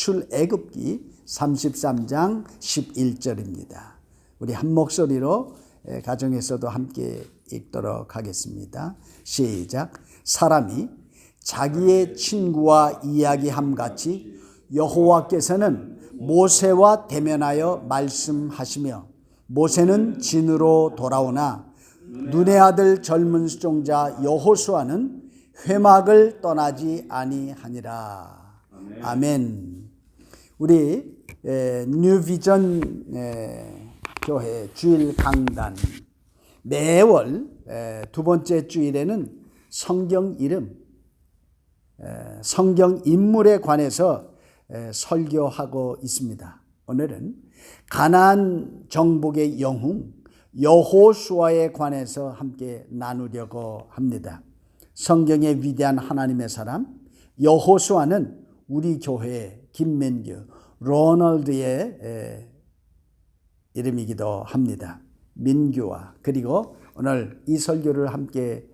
출애굽기 33장 11절입니다. 우리 한 목소리로 가정에서도 함께 읽도록 하겠습니다. 시작. 사람이 자기의 친구와 이야기함 같이 여호와께서는 모세와 대면하여 말씀하시며 모세는 진으로 돌아오나 눈의 아들 젊은 수종자 여호수아는 회막을 떠나지 아니하니라. 아멘. 우리 뉴비전 교회 주일 강단 매월 두 번째 주일에는 성경 이름, 성경 인물에 관해서 설교하고 있습니다. 오늘은 가나안 정복의 영웅 여호수아에 관해서 함께 나누려고 합니다. 성경의 위대한 하나님의 사람 여호수아는 우리 교회 김민규 로널드의 이름이기도 합니다. 민규와 그리고 오늘 이 설교를 함께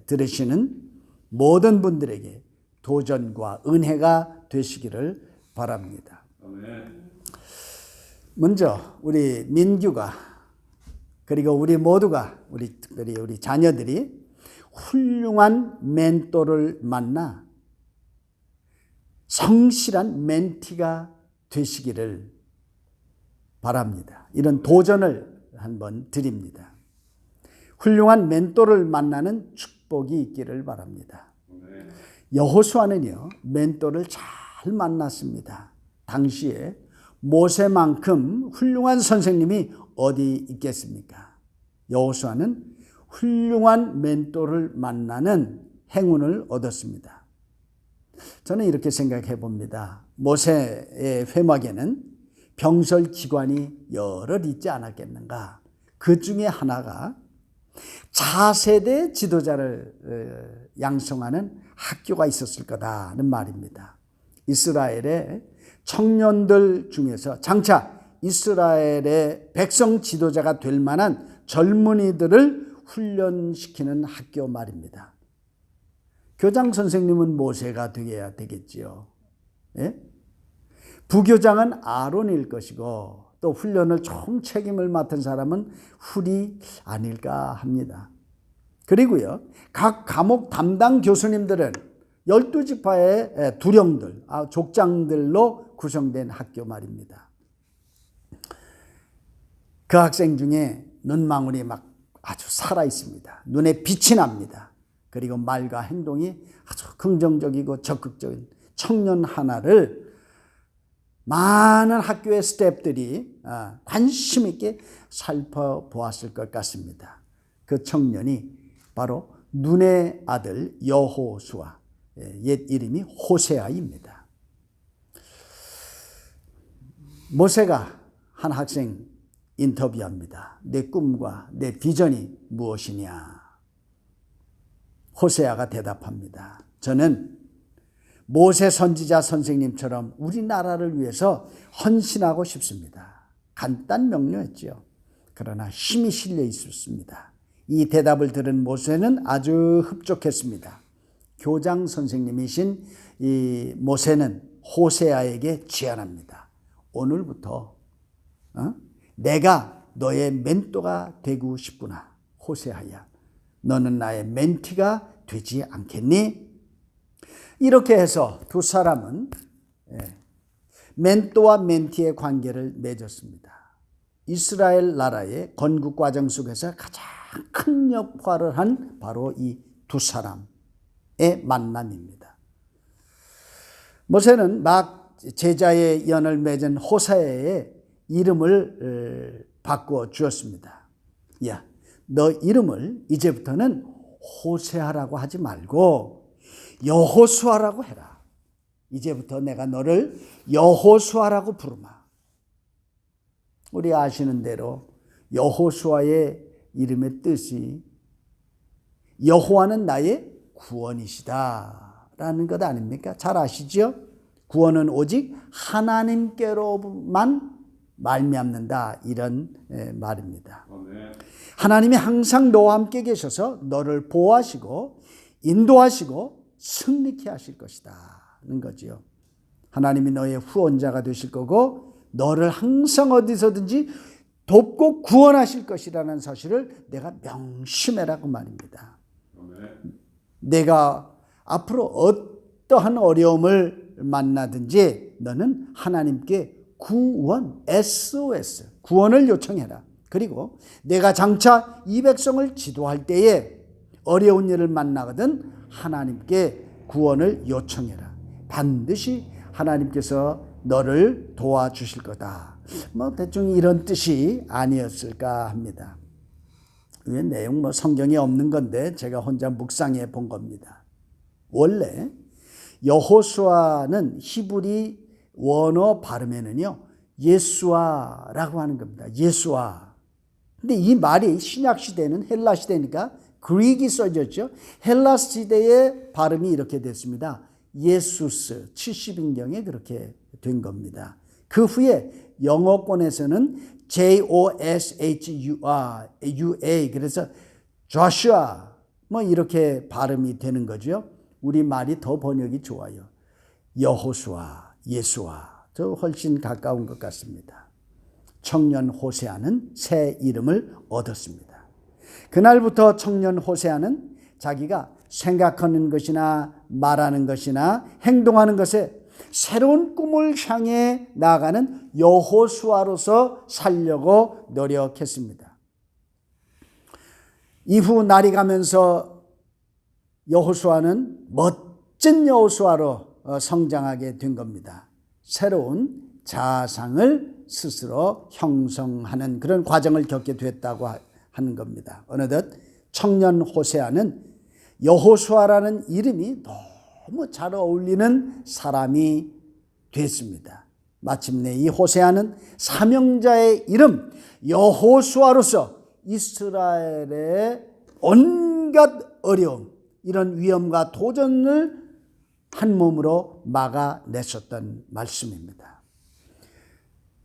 들으시는 모든 분들에게 도전과 은혜가 되시기를 바랍니다. 먼저 우리 민규가 그리고 우리 모두가 특별히 우리 자녀들이 훌륭한 멘토를 만나 성실한 멘티가 되시기를 바랍니다. 이런 도전을 한번 드립니다. 훌륭한 멘토를 만나는 축복이 있기를 바랍니다. 여호수아는요 멘토를 잘 만났습니다. 당시에 모세만큼 훌륭한 선생님이 어디 있겠습니까? 여호수아는 훌륭한 멘토를 만나는 행운을 얻었습니다. 저는 이렇게 생각해 봅니다. 모세의 회막에는 병설 기관이 여럿 있지 않았겠는가? 그 중에 하나가 차세대 지도자를 양성하는 학교가 있었을 거다는 말입니다. 이스라엘의 청년들 중에서 장차 이스라엘의 백성 지도자가 될 만한 젊은이들을 훈련시키는 학교 말입니다. 교장 선생님은 모세가 되어야 되겠지요. 예? 부교장은 아론일 것이고 또 훈련을 총 책임을 맡은 사람은 훌이 아닐까 합니다. 그리고요 각 과목 담당 교수님들은 12지파의 두령들, 족장들로 구성된 학교 말입니다. 그 학생 중에 눈망울이 막 아주 살아 있습니다. 눈에 빛이 납니다. 그리고 말과 행동이 아주 긍정적이고 적극적인 청년 하나를 많은 학교의 스태프들이 관심 있게 살펴보았을 것 같습니다. 그 청년이 바로 눈의 아들 여호수아, 옛 이름이 호세아입니다. 모세가 한 학생 인터뷰합니다. 내 꿈과 내 비전이 무엇이냐? 호세아가 대답합니다. 저는 모세 선지자 선생님처럼 우리나라를 위해서 헌신하고 싶습니다. 간단 명료했죠. 그러나 힘이 실려 있었습니다. 이 대답을 들은 모세는 아주 흡족했습니다. 교장 선생님이신 이 모세는 호세아에게 제안합니다. 오늘부터 내가 너의 멘토가 되고 싶구나. 호세아야, 너는 나의 멘티가 되지 않겠니? 이렇게 해서 두 사람은 멘토와 멘티의 관계를 맺었습니다. 이스라엘 나라의 건국 과정 속에서 가장 큰 역할을 한 바로 이 두 사람의 만남입니다. 모세는 막 제자의 연을 맺은 호세아의 이름을 바꾸어 주었습니다. 야, 너 이름을 이제부터는 호세아라고 하지 말고 여호수아라고 해라. 이제부터 내가 너를 여호수아라고 부르마. 우리 아시는 대로 여호수아의 이름의 뜻이 여호와는 나의 구원이시다 라는 것 아닙니까? 잘 아시죠? 구원은 오직 하나님께로만 말미암는다 이런 말입니다. 하나님이 항상 너와 함께 계셔서 너를 보호하시고 인도하시고 승리케 하실 것이다는 거지요. 하나님이 너의 후원자가 되실 거고 너를 항상 어디서든지 돕고 구원하실 것이라는 사실을 내가 명심해라 그 말입니다. 내가 앞으로 어떠한 어려움을 만나든지 너는 하나님께 구원, SOS, 구원을 요청해라. 그리고 내가 장차 이 백성을 지도할 때에 어려운 일을 만나거든 하나님께 구원을 요청해라. 반드시 하나님께서 너를 도와주실 거다. 대충 이런 뜻이 아니었을까 합니다. 이 내용 성경에 없는 건데 제가 혼자 묵상해 본 겁니다. 원래 여호수아는 히브리 원어 발음에는요 예수아라고 하는 겁니다. 예수아. 근데 이 말이 신약 시대는 헬라 시대니까 그릭이 써졌죠. 헬라 시대의 발음이 이렇게 됐습니다. 예수스 70인경에 그렇게 된 겁니다. 그 후에 영어권에서는 Joshua 그래서 Joshua 이렇게 발음이 되는 거죠. 우리 말이 더 번역이 좋아요. 여호수아, 예수아 저 훨씬 가까운 것 같습니다. 청년 호세아는 새 이름을 얻었습니다. 그날부터 청년 호세아는 자기가 생각하는 것이나 말하는 것이나 행동하는 것에 새로운 꿈을 향해 나아가는 여호수아로서 살려고 노력했습니다. 이후 날이 가면서 여호수아는 멋진 여호수아로 성장하게 된 겁니다. 새로운 자상을 스스로 형성하는 그런 과정을 겪게 됐다고 하는 겁니다. 어느덧 청년 호세아는 여호수아라는 이름이 너무 잘 어울리는 사람이 됐습니다. 마침내 이 호세아는 사명자의 이름 여호수아로서 이스라엘의 온갖 어려움, 이런 위험과 도전을 한 몸으로 막아냈었던 말씀입니다.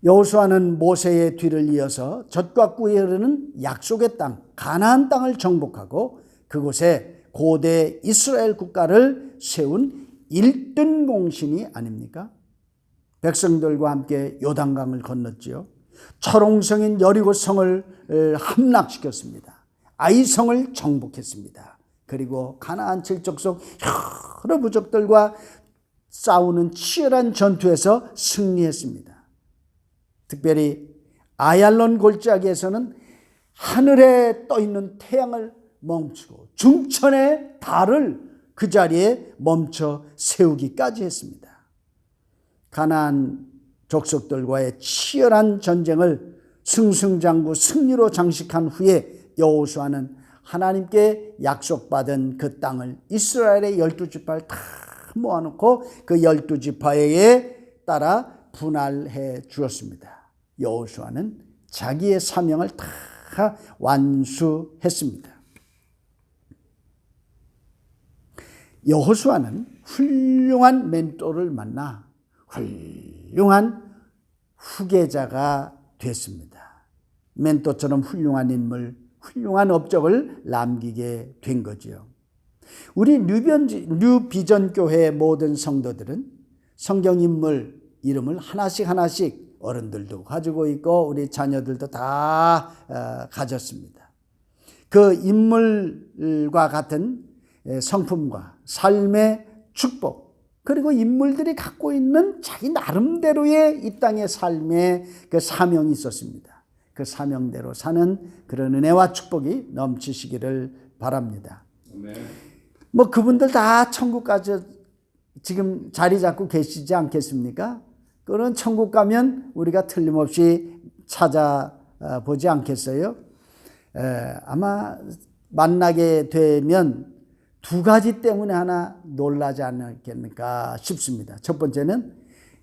여호수아는 모세의 뒤를 이어서 젖과 꿀이 흐르는 약속의 땅, 가나안 땅을 정복하고 그곳에 고대 이스라엘 국가를 세운 1등 공신이 아닙니까? 백성들과 함께 요단강을 건넜지요. 철옹성인 여리고성을 함락시켰습니다. 아이성을 정복했습니다. 그리고 가나안 칠족속 여러 부족들과 싸우는 치열한 전투에서 승리했습니다. 특별히 아얄론 골짜기에서는 하늘에 떠있는 태양을 멈추고 중천의 달을 그 자리에 멈춰 세우기까지 했습니다. 가나안 족속들과의 치열한 전쟁을 승승장구 승리로 장식한 후에 여호수아는 하나님께 약속받은 그 땅을 이스라엘의 12지파를 다 모아놓고 그 12지파에 따라 분할해 주었습니다. 여호수아는 자기의 사명을 다 완수했습니다. 여호수아는 훌륭한 멘토를 만나 훌륭한 후계자가 됐습니다. 멘토처럼 훌륭한 인물, 훌륭한 업적을 남기게 된 거지요. 우리 뉴비전 교회의 모든 성도들은 성경 인물 이름을 하나씩 어른들도 가지고 있고 우리 자녀들도 다 가졌습니다. 그 인물과 같은 성품과 삶의 축복, 그리고 인물들이 갖고 있는 자기 나름대로의 이 땅의 삶의 그 사명이 있었습니다. 그 사명대로 사는 그런 은혜와 축복이 넘치시기를 바랍니다. 그분들 다 천국까지 지금 자리 잡고 계시지 않겠습니까? 그런 천국 가면 우리가 틀림없이 찾아보지 않겠어요? 아마 만나게 되면 두 가지 때문에 하나 놀라지 않겠는가 싶습니다. 첫 번째는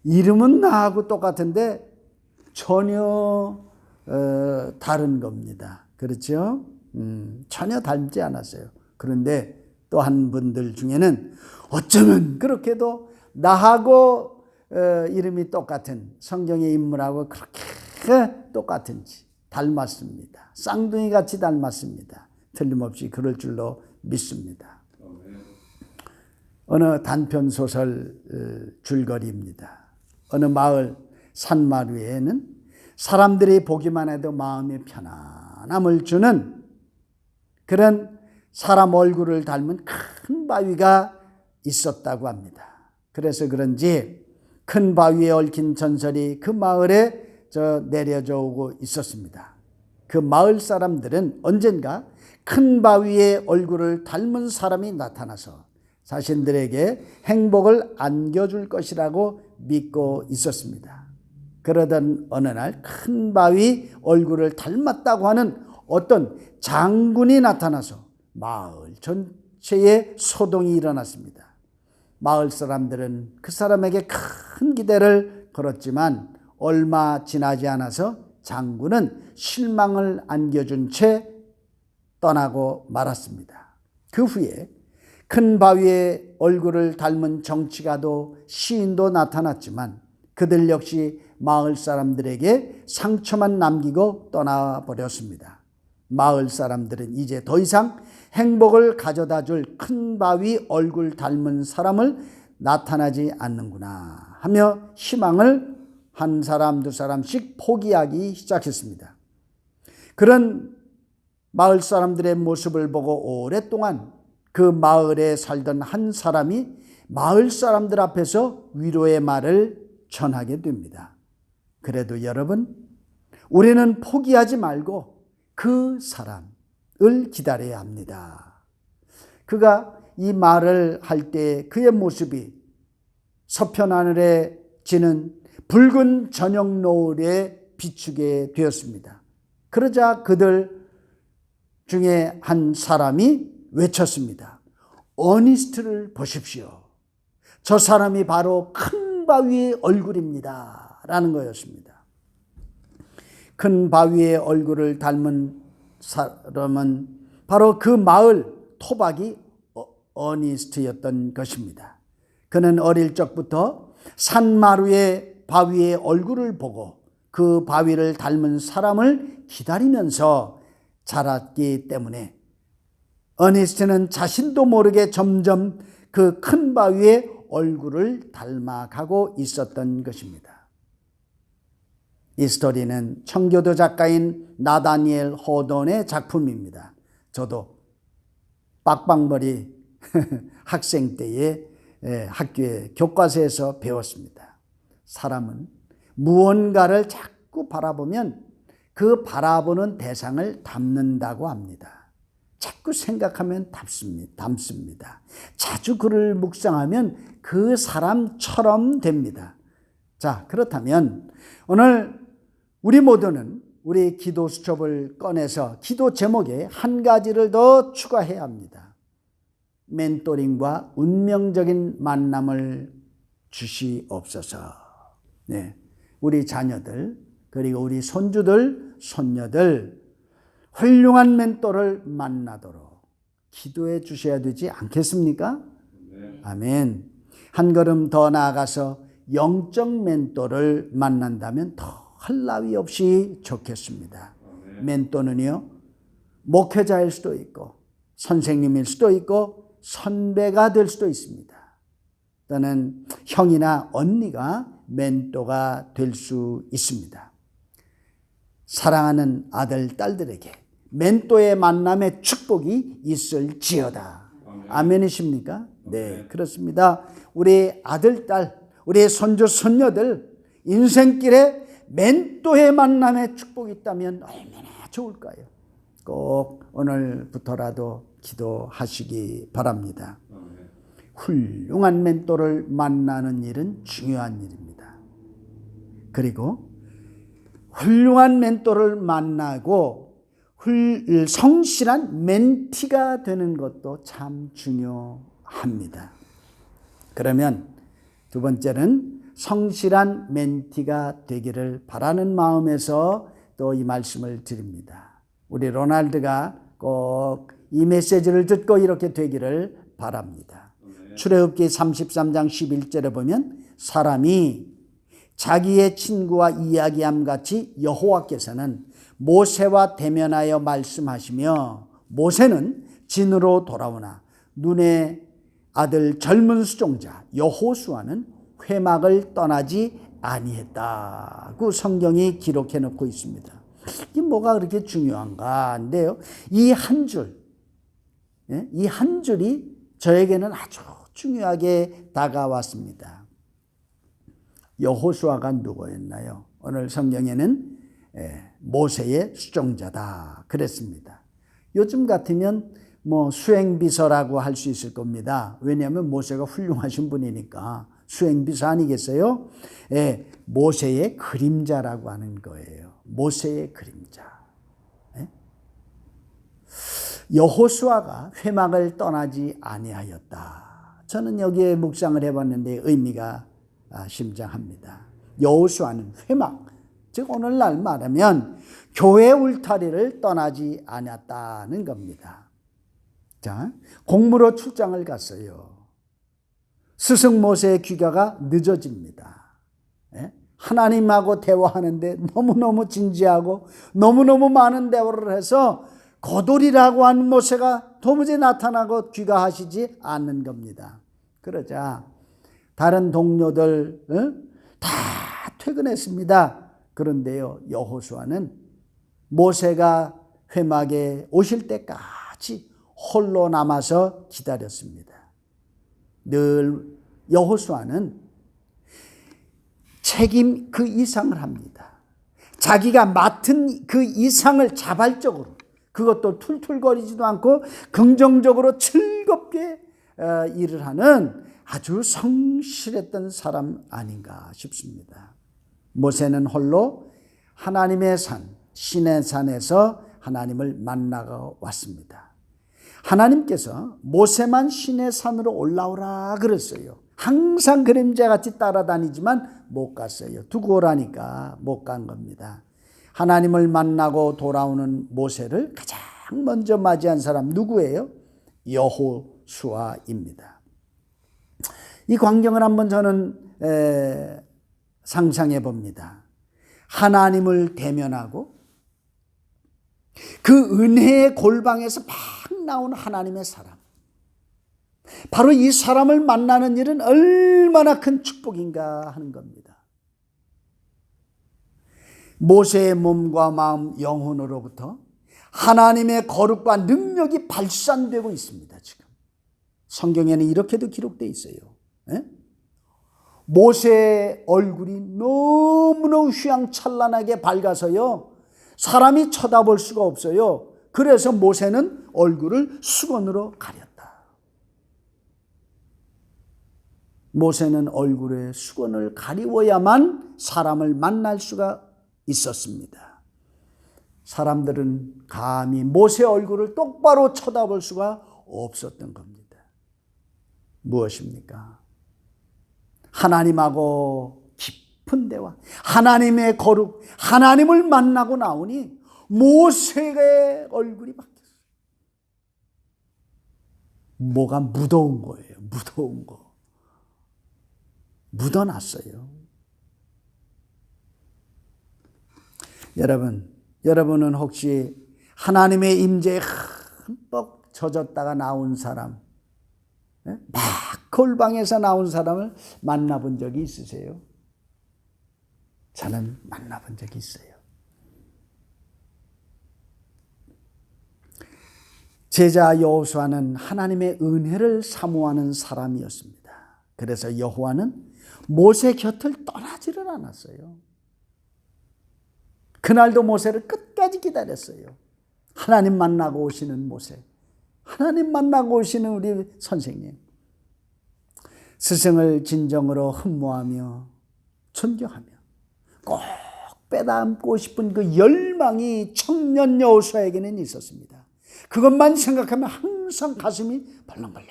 이름은 나하고 똑같은데 전혀 다른 겁니다. 그렇죠? 전혀 닮지 않았어요. 그런데 또 한 분들 중에는 어쩌면 그렇게도 나하고 이름이 똑같은 성경의 인물하고 그렇게 똑같은지 닮았습니다. 쌍둥이 같이 닮았습니다. 틀림없이 그럴 줄로 믿습니다. 어느 단편 소설 줄거리입니다. 어느 마을 산마루에는 사람들이 보기만 해도 마음에 편안함을 주는 그런 사람 얼굴을 닮은 큰 바위가 있었다고 합니다. 그래서 그런지 큰 바위에 얽힌 전설이 그 마을에 내려져 오고 있었습니다. 그 마을 사람들은 언젠가 큰 바위의 얼굴을 닮은 사람이 나타나서 자신들에게 행복을 안겨줄 것이라고 믿고 있었습니다. 그러던 어느 날 큰 바위 얼굴을 닮았다고 하는 어떤 장군이 나타나서 마을 전체에 소동이 일어났습니다. 마을 사람들은 그 사람에게 큰 기대를 걸었지만 얼마 지나지 않아서 장군은 실망을 안겨준 채 떠나고 말았습니다. 그 후에 큰 바위의 얼굴을 닮은 정치가도 시인도 나타났지만 그들 역시 마을 사람들에게 상처만 남기고 떠나버렸습니다. 마을 사람들은 이제 더 이상 행복을 가져다 줄 큰 바위 얼굴 닮은 사람을 나타나지 않는구나 하며 희망을 한 사람 두 사람씩 포기하기 시작했습니다. 그런 마을 사람들의 모습을 보고 오랫동안 그 마을에 살던 한 사람이 마을 사람들 앞에서 위로의 말을 전하게 됩니다. 그래도 여러분, 우리는 포기하지 말고 그 사람을 기다려야 합니다. 그가 이 말을 할 때 그의 모습이 서편 하늘에 지는 붉은 저녁 노을에 비추게 되었습니다. 그러자 그들 중에 한 사람이 외쳤습니다. 어니스트를 보십시오. 저 사람이 바로 큰 바위의 얼굴입니다. 라는 거였습니다. 큰 바위의 얼굴을 닮은 사람은 바로 그 마을 토박이 어니스트였던 것입니다. 그는 어릴 적부터 산마루의 바위의 얼굴을 보고 그 바위를 닮은 사람을 기다리면서 자랐기 때문에 어니스트는 자신도 모르게 점점 그 큰 바위의 얼굴을 닮아가고 있었던 것입니다. 이 스토리는 청교도 작가인 나다니엘 호돈의 작품입니다. 저도 빡빡머리 학생 때에 학교에 교과서에서 배웠습니다. 사람은 무언가를 자꾸 바라보면 그 바라보는 대상을 닮는다고 합니다. 자꾸 생각하면 닮습니다. 자주 그를 묵상하면 그 사람처럼 됩니다. 자, 그렇다면 오늘 우리 모두는 우리 기도 수첩을 꺼내서 기도 제목에 한 가지를 더 추가해야 합니다. 멘토링과 운명적인 만남을 주시옵소서. 네, 우리 자녀들 그리고 우리 손주들, 손녀들 훌륭한 멘토를 만나도록 기도해 주셔야 되지 않겠습니까? 네. 아멘. 한 걸음 더 나아가서 영적 멘토를 만난다면 더 할 나위 없이 좋겠습니다. 멘토는요, 목회자일 수도 있고 선생님일 수도 있고 선배가 될 수도 있습니다. 또는 형이나 언니가 멘토가 될 수 있습니다. 사랑하는 아들, 딸들에게 멘토의 만남의 축복이 있을지어다. 아멘이십니까? 네, 그렇습니다. 우리 아들, 딸, 우리 손주, 손녀들 인생길에 멘토의 만남의 축복이 있다면 얼마나 좋을까요? 꼭 오늘부터라도 기도하시기 바랍니다. 훌륭한 멘토를 만나는 일은 중요한 일입니다. 그리고 훌륭한 멘토를 만나고 성실한 멘티가 되는 것도 참 중요합니다. 그러면 두 번째는 성실한 멘티가 되기를 바라는 마음에서 또 이 말씀을 드립니다. 우리 로날드가 꼭 이 메시지를 듣고 이렇게 되기를 바랍니다. 출애굽기 33장 11절에 보면 사람이 자기의 친구와 이야기함 같이 여호와께서는 모세와 대면하여 말씀하시며 모세는 진으로 돌아오나 눈에 아들 젊은 수종자 여호수아는 회막을 떠나지 아니했다고 성경이 기록해 놓고 있습니다. 이게 뭐가 그렇게 중요한가 인데요. 이 한 줄, 이 한 줄이 저에게는 아주 중요하게 다가왔습니다. 여호수아가 누구였나요? 오늘 성경에는 모세의 수종자다 그랬습니다. 요즘 같으면 뭐 수행비서라고 할 수 있을 겁니다. 왜냐하면 모세가 훌륭하신 분이니까 수행비서 아니겠어요? 모세의 그림자라고 하는 거예요. 모세의 그림자. 여호수아가 회막을 떠나지 아니하였다. 저는 여기에 묵상을 해봤는데 의미가 심장합니다. 여호수아는 회막, 즉 오늘날 말하면 교회 울타리를 떠나지 않았다는 겁니다. 자, 공무로 출장을 갔어요. 스승 모세의 귀가가 늦어집니다. 하나님하고 대화하는데 너무너무 진지하고 너무너무 많은 대화를 해서 거돌이라고 한 모세가 도무지 나타나고 귀가하시지 않는 겁니다. 그러자 다른 동료들 다 퇴근했습니다. 그런데요, 여호수아는 모세가 회막에 오실 때까지 홀로 남아서 기다렸습니다. 늘 여호수아는 책임 그 이상을 합니다. 자기가 맡은 그 이상을 자발적으로, 그것도 툴툴거리지도 않고 긍정적으로 즐겁게 일을 하는 아주 성실했던 사람 아닌가 싶습니다. 모세는 홀로 하나님의 산, 신의 산에서 하나님을 만나고 왔습니다. 하나님께서 모세만 신의 산으로 올라오라 그랬어요. 항상 그림자같이 따라다니지만 못 갔어요. 두고 오라니까 못 간 겁니다. 하나님을 만나고 돌아오는 모세를 가장 먼저 맞이한 사람 누구예요? 여호수아입니다. 이 광경을 한번 저는 상상해 봅니다. 하나님을 대면하고 그 은혜의 골방에서 막 나온 하나님의 사람, 바로 이 사람을 만나는 일은 얼마나 큰 축복인가 하는 겁니다. 모세의 몸과 마음, 영혼으로부터 하나님의 거룩과 능력이 발산되고 있습니다. 지금 성경에는 이렇게도 기록되어 있어요. 모세의 얼굴이 너무너무 휘황찬란하게 밝아서요, 사람이 쳐다볼 수가 없어요. 그래서 모세는 얼굴을 수건으로 가렸다. 모세는 얼굴에 수건을 가리워야만 사람을 만날 수가 있었습니다. 사람들은 감히 모세 얼굴을 똑바로 쳐다볼 수가 없었던 겁니다. 무엇입니까? 하나님하고 깊은 대화, 하나님의 거룩, 하나님을 만나고 나오니 모세의 얼굴이 바뀌었어요. 뭐가 묻어온 거예요. 묻어온 거. 묻어놨어요. 여러분은 혹시 하나님의 임재에 흠뻑 젖었다가 나온 사람, 막 골방에서 나온 사람을 만나본 적이 있으세요? 저는 만나본 적이 있어요. 제자 여호수아는 하나님의 은혜를 사모하는 사람이었습니다. 그래서 여호와는 모세 곁을 떠나지를 않았어요. 그날도 모세를 끝까지 기다렸어요. 하나님 만나고 오시는 모세, 하나님 만나고 오시는 우리 선생님, 스승을 진정으로 흠모하며 존경하며 꼭 빼닮고 싶은 그 열망이 청년 여호수아에게는 있었습니다. 그것만 생각하면 항상 가슴이 벌렁벌렁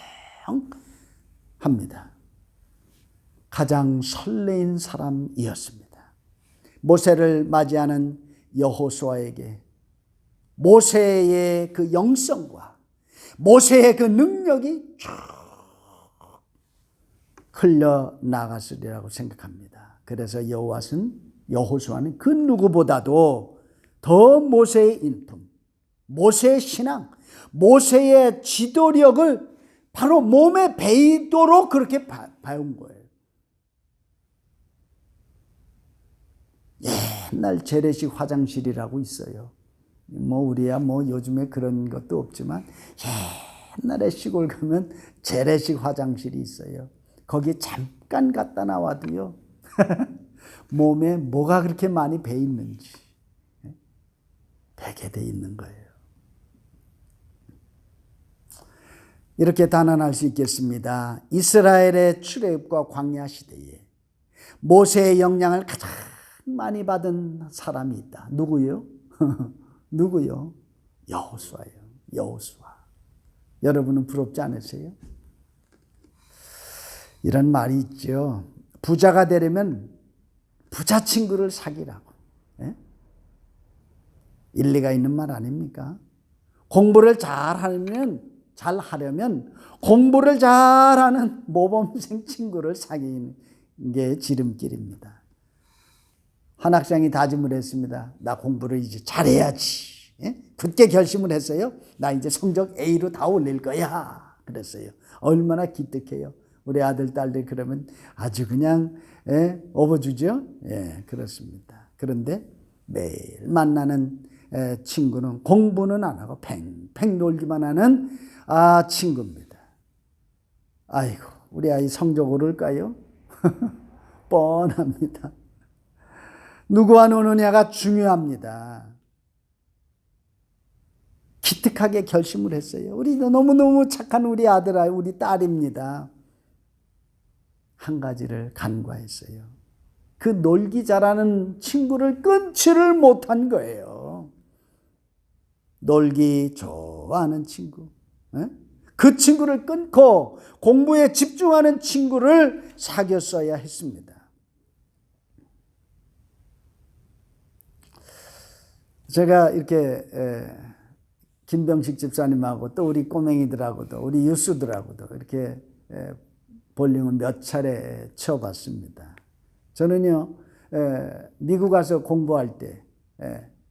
합니다. 가장 설레인 사람이었습니다. 모세를 맞이하는 여호수아에게 모세의 그 영성과 모세의 그 능력이 쭉 흘러나갔으리라고 생각합니다. 그래서 여호수아는 그 누구보다도 더 모세의 인품, 모세의 신앙, 모세의 지도력을 바로 몸에 베이도록 그렇게 봐온 거예요. 옛날 재래식 화장실이라고 있어요. 우리야 요즘에 그런 것도 없지만 옛날에 시골 가면 재래식 화장실이 있어요. 거기 잠깐 갔다 나와도요. 몸에 뭐가 그렇게 많이 배 있는지 배게 돼 있는 거예요. 이렇게 단언할 수 있겠습니다. 이스라엘의 출애굽과 광야 시대에 모세의 영향을 가장 많이 받은 사람이 있다. 누구요? 누구요? 여호수아예요. 여호수아. 여러분은 부럽지 않으세요? 이런 말이 있죠. 부자가 되려면 부자 친구를 사귀라고. 예? 일리가 있는 말 아닙니까? 공부를 잘하려면 공부를 잘하는 모범생 친구를 사귀는 게 지름길입니다. 한 학생이 다짐을 했습니다. 나 공부를 이제 잘해야지. 예? 굳게 결심을 했어요. 나 이제 성적 A로 다 올릴 거야. 그랬어요. 얼마나 기특해요. 우리 아들, 딸들 그러면 아주 그냥 업어주죠. 예, 그렇습니다. 그런데 매일 만나는 친구는 공부는 안 하고 팽팽 놀기만 하는 친구입니다. 아이고, 우리 아이 성적 오를까요? 뻔합니다. 누구와 노느냐가 중요합니다. 기특하게 결심을 했어요. 우리도 너무너무 착한 우리 아들, 우리 딸입니다. 한 가지를 간과했어요. 그 놀기 잘하는 친구를 끊지를 못한 거예요. 놀기 좋아하는 친구. 그 친구를 끊고 공부에 집중하는 친구를 사귀었어야 했습니다. 제가 이렇게 김병식 집사님하고 또 우리 꼬맹이들하고도 우리 유수들하고도 이렇게 볼링을 몇 차례 쳐봤습니다. 저는요 미국 가서 공부할 때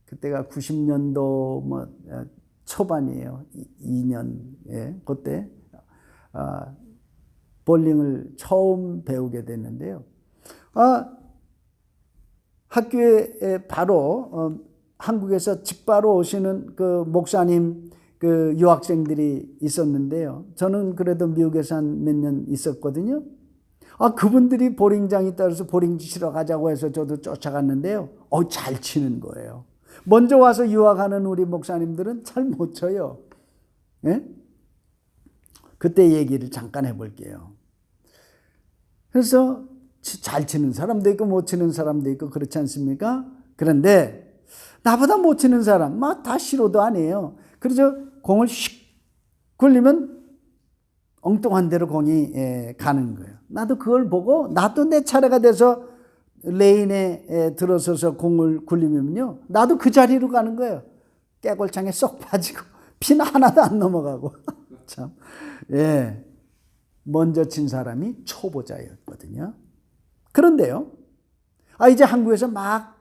그때가 90년도 초반이에요. 2년 그때 볼링을 처음 배우게 됐는데요. 학교에 바로 한국에서 직바로 오시는 그 목사님 그 유학생들이 있었는데요. 저는 그래도 미국에서 한 몇 년 있었거든요. 그분들이 보링장이 따라서 보링 치러 가자고 해서 저도 쫓아갔는데요. 잘 치는 거예요. 먼저 와서 유학하는 우리 목사님들은 잘 못 쳐요. 예? 그때 얘기를 잠깐 해볼게요. 그래서 잘 치는 사람도 있고 못 치는 사람도 있고 그렇지 않습니까? 그런데 나보다 못 치는 사람 다 싫어도 안 해요. 그래서 공을 휙 굴리면 엉뚱한 데로 공이 가는 거예요. 나도 그걸 보고 나도 내 차례가 돼서 레인에 들어서서 공을 굴리면요, 나도 그 자리로 가는 거예요. 깨골창에 쏙 빠지고 핀 하나도 안 넘어가고. 참, 먼저 친 사람이 초보자였거든요. 그런데요, 이제 한국에서 막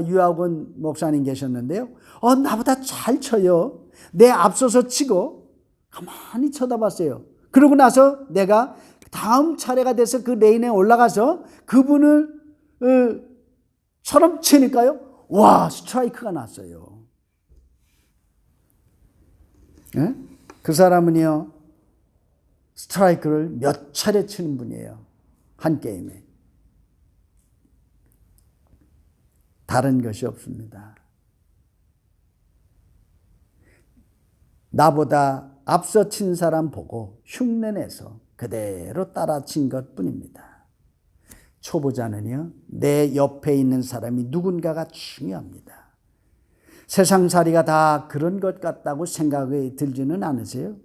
유학 온 목사님 계셨는데요. 나보다 잘 쳐요. 내 앞서서 치고 가만히 쳐다봤어요. 그러고 나서 내가 다음 차례가 돼서 그 레인에 올라가서 그분을 처럼 치니까요. 와, 스트라이크가 났어요. 예? 그 사람은요, 스트라이크를 몇 차례 치는 분이에요. 한 게임에. 다른 것이 없습니다. 나보다 앞서 친 사람 보고 흉내내서 그대로 따라 친 것뿐입니다. 초보자는요, 내 옆에 있는 사람이 누군가가 중요합니다. 세상살이가 다 그런 것 같다고 생각이 들지는 않으세요?